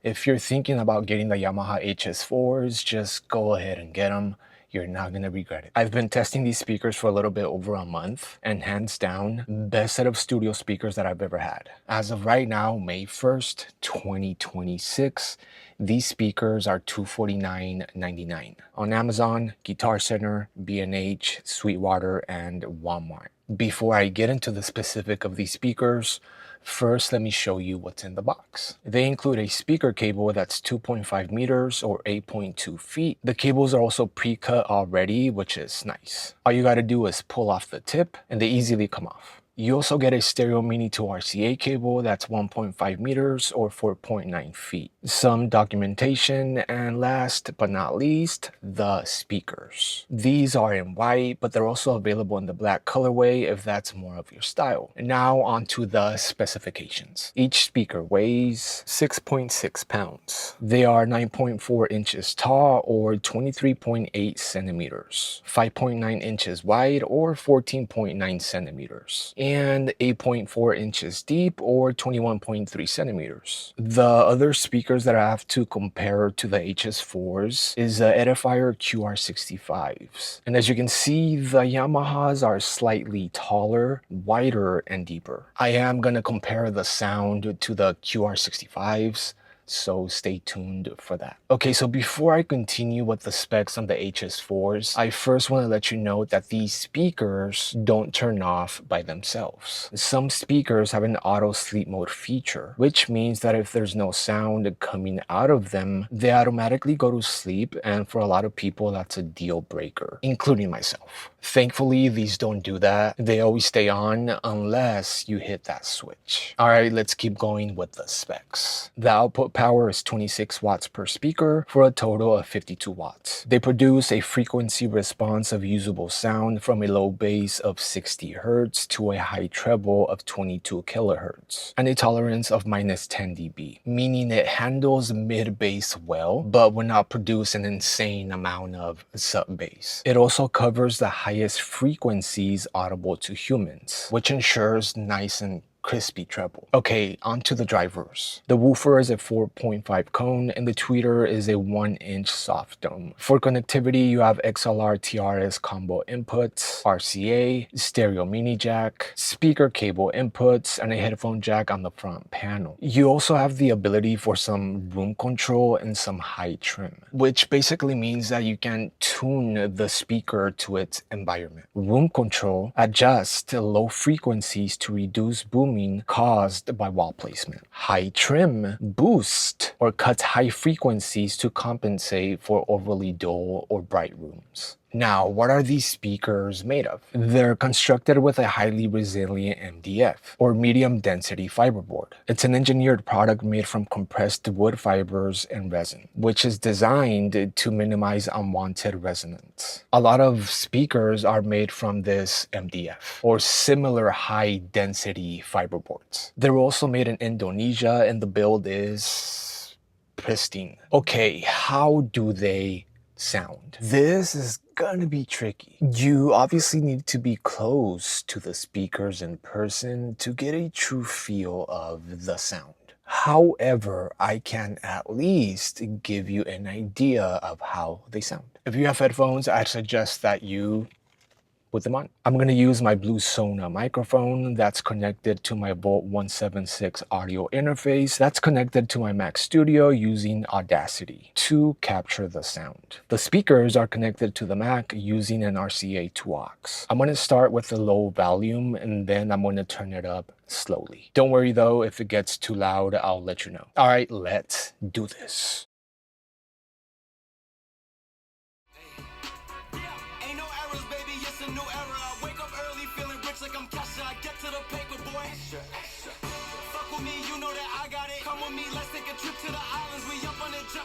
If you're thinking about getting the Yamaha HS4s, just go ahead and get them. You're not gonna regret it. I've been testing these speakers for a little bit over a month, and hands down, best set of studio speakers that I've ever had. As of right now, May 1st, 2026, these speakers are $249.99 on Amazon, Guitar Center, B&H, Sweetwater, and Walmart. Before I get into the specific of these speakers, first, let me show you what's in the box. They include a speaker cable that's 2.5 meters or 8.2 feet. The cables are also pre-cut already, which is nice. All you gotta do is pull off the tip and they easily come off. You also get a stereo mini to RCA cable that's 1.5 meters or 4.9 feet. Some documentation, and last but not least, the speakers. These are in white, but they're also available in the black colorway if that's more of your style. Now onto the specifications. Each speaker weighs 6.6 pounds. They are 9.4 inches tall or 23.8 centimeters, 5.9 inches wide or 14.9 centimeters, and 8.4 inches deep or 21.3 centimeters. The other speakers that I have to compare to the HS4s is the Edifier QR65s. And as you can see, the Yamahas are slightly taller, wider, and deeper. I am gonna compare the sound to the QR65s, so stay tuned for that. Okay, so before I continue with the specs on the HS4s, I first want to let you know that these speakers don't turn off by themselves. Some speakers have an auto sleep mode feature, which means that if there's no sound coming out of them, they automatically go to sleep, and for a lot of people, that's a deal breaker, including myself. Thankfully, these don't do that. They always stay on unless you hit that switch. All right, let's keep going with the specs. The output power is 26 watts per speaker for a total of 52 watts. They produce a frequency response of usable sound from a low bass of 60 Hz to a high treble of 22 kilohertz, and a tolerance of -10 dB, meaning it handles mid-bass well, but will not produce an insane amount of sub-bass. It also covers the highest frequencies audible to humans, which ensures nice and crispy treble. Okay, onto the drivers. The woofer is a 4.5 cone and the tweeter is a 1-inch soft dome. For connectivity, you have XLR TRS combo inputs, RCA, stereo mini jack, speaker cable inputs, and a headphone jack on the front panel. You also have the ability for some room control and some high trim, which basically means that you can tune the speaker to its environment. Room control adjusts low frequencies to reduce boom caused by wall placement. High trim boosts or cuts high frequencies to compensate for overly dull or bright rooms. Now, what are these speakers made of? They're constructed with a highly resilient MDF, or medium density fiberboard. It's an engineered product made from compressed wood fibers and resin, which is designed to minimize unwanted resonance. A lot of speakers are made from this MDF, or similar high density fiberboards. They're also made in Indonesia, and the build is pristine. Okay, how do they sound? This is gonna be tricky. You obviously need to be close to the speakers in person to get a true feel of the sound. However, I can at least give you an idea of how they sound. If you have headphones, I suggest that you put them on. I'm going to use my Blue Sona microphone that's connected to my Volt 176 audio interface that's connected to my Mac Studio using Audacity to capture the sound. The speakers are connected to the Mac using an RCA 2aux. I'm going to start with the low volume and then I'm going to turn it up slowly. Don't worry though, if it gets too loud, I'll let you know. All right, let's do this.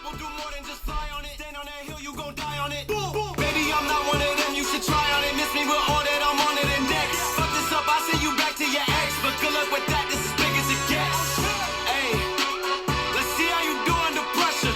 We'll do more than just fly on it. Stand on that hill, you gon' die on it. Boom, boom. Baby, I'm not one of them, you should try on it. Miss me with all that, I'm on it and next. Fuck this up, I send you back to your ex. But good luck with that, this is big as it gets. Hey, let's see how you do under pressure.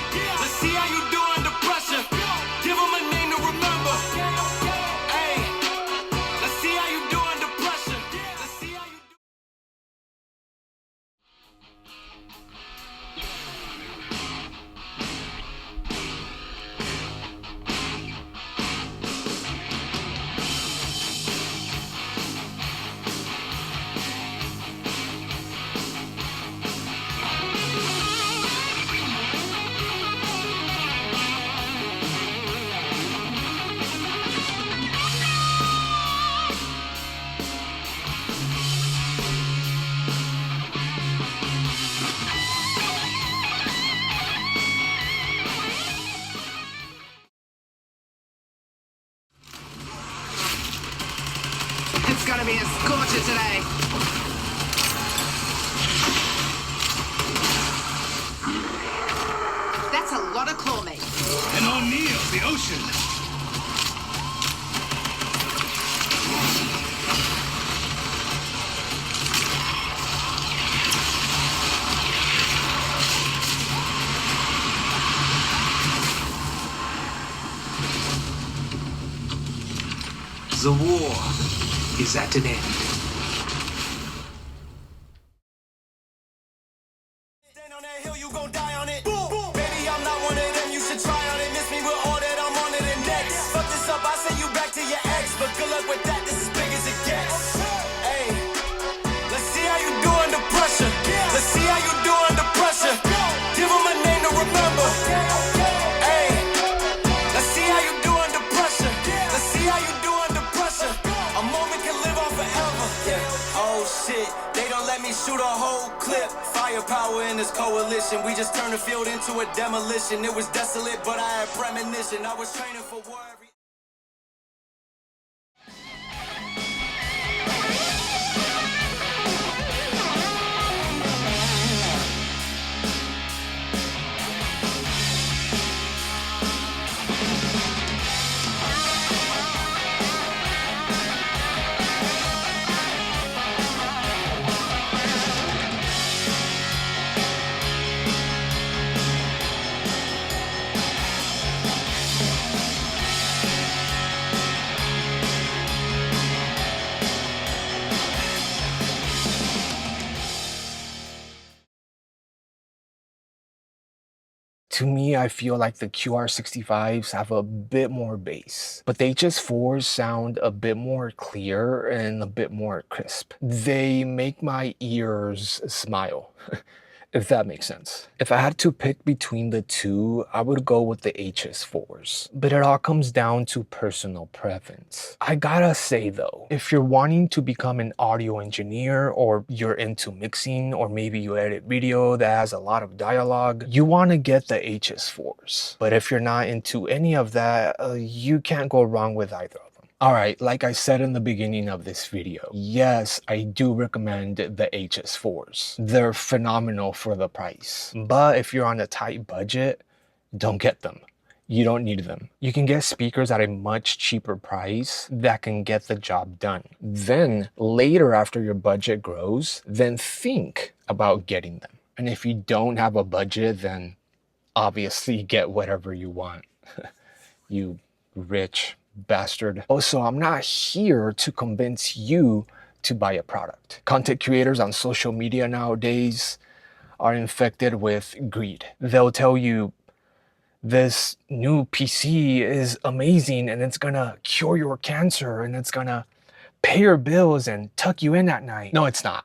harmony of the ocean. The war is at an end. Stand on that hill, you gon' die on it. Baby, I'm not one of them, you should try on it. Miss me with all that, I'm on it and next. Fuck this up, I send you back to your ex. But good luck with that, this is big as it gets. Hey, let's see how you do under pressure. Let's see how you do under pressure. Give him a name to remember. Hey, let's see how you do under pressure. Let's see how you do under pressure. A moment can live on forever. Yeah. Oh shit, they don't let me shoot a whole clip. Firepower in this coalition. We just turned the field into a demolition. It was desolate, but I had premonition. I was training for war. To me, I feel like the QR65s have a bit more bass, but the HS4s sound a bit more clear and a bit more crisp. They make my ears smile, if that makes sense. If I had to pick between the two, I would go with the HS4s, but it all comes down to personal preference. I gotta say though, if you're wanting to become an audio engineer, or you're into mixing, or maybe you edit video that has a lot of dialogue, you wanna get the HS4s. But if you're not into any of that, you can't go wrong with either of them. Alright, like I said in the beginning of this video, yes, I do recommend the HS4s. They're phenomenal for the price. But if you're on a tight budget, don't get them. You don't need them. You can get speakers at a much cheaper price that can get the job done. Then later, after your budget grows, then think about getting them. And if you don't have a budget, then obviously get whatever you want. You rich bastard. Also, I'm not here to convince you to buy a product. Content creators on social media nowadays are infected with greed. They'll tell you this new PC is amazing and it's gonna cure your cancer and it's gonna pay your bills and tuck you in at night. No, it's not.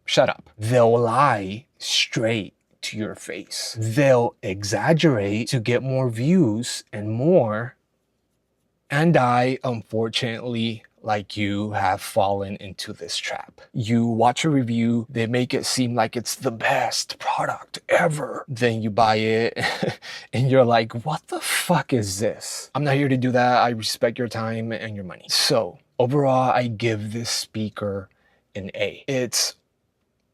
Shut up. They'll lie straight to your face. They'll exaggerate to get more views and more. And I, unfortunately, like you, have fallen into this trap. You watch a review, they make it seem like it's the best product ever. Then you buy it and you're like, what the fuck is this? I'm not here to do that. I respect your time and your money. So overall, I give this speaker an A. It's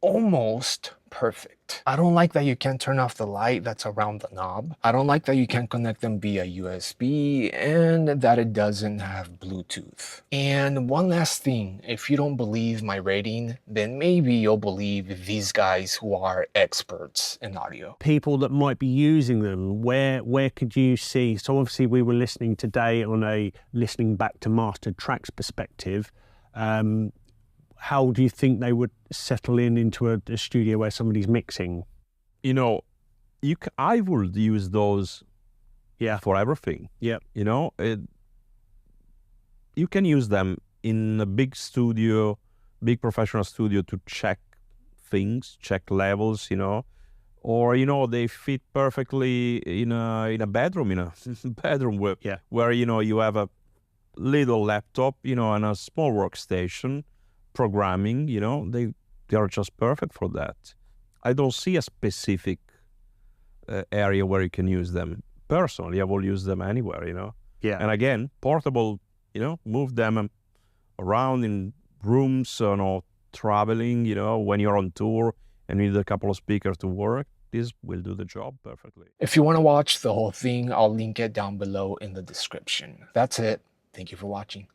almost perfect. I don't like that you can't turn off the light that's around the knob. I don't like that you can't connect them via USB and that it doesn't have Bluetooth. And one last thing, if you don't believe my rating, then maybe you'll believe these guys who are experts in audio. People that might be using them, where could you see? So obviously we were listening today on a listening back to mastered tracks perspective. How do you think they would settle into a studio where somebody's mixing? You know, I would use those for everything. Yeah. You know, you can use them in a big studio, big professional studio to check things, check levels, you know, or, you know, they fit perfectly in a bedroom, in a bedroom where, you know, you have a little laptop, you know, and a small workstation, programming, you know, they are just perfect for that. I don't see a specific area where you can use them. Personally, I will use them anywhere, you know. Yeah. And again, portable, you know, move them around in rooms, you know, traveling, you know, when you're on tour and need a couple of speakers to work. this will do the job perfectly. If you want to watch the whole thing, I'll link it down below in the description. That's it. Thank you for watching.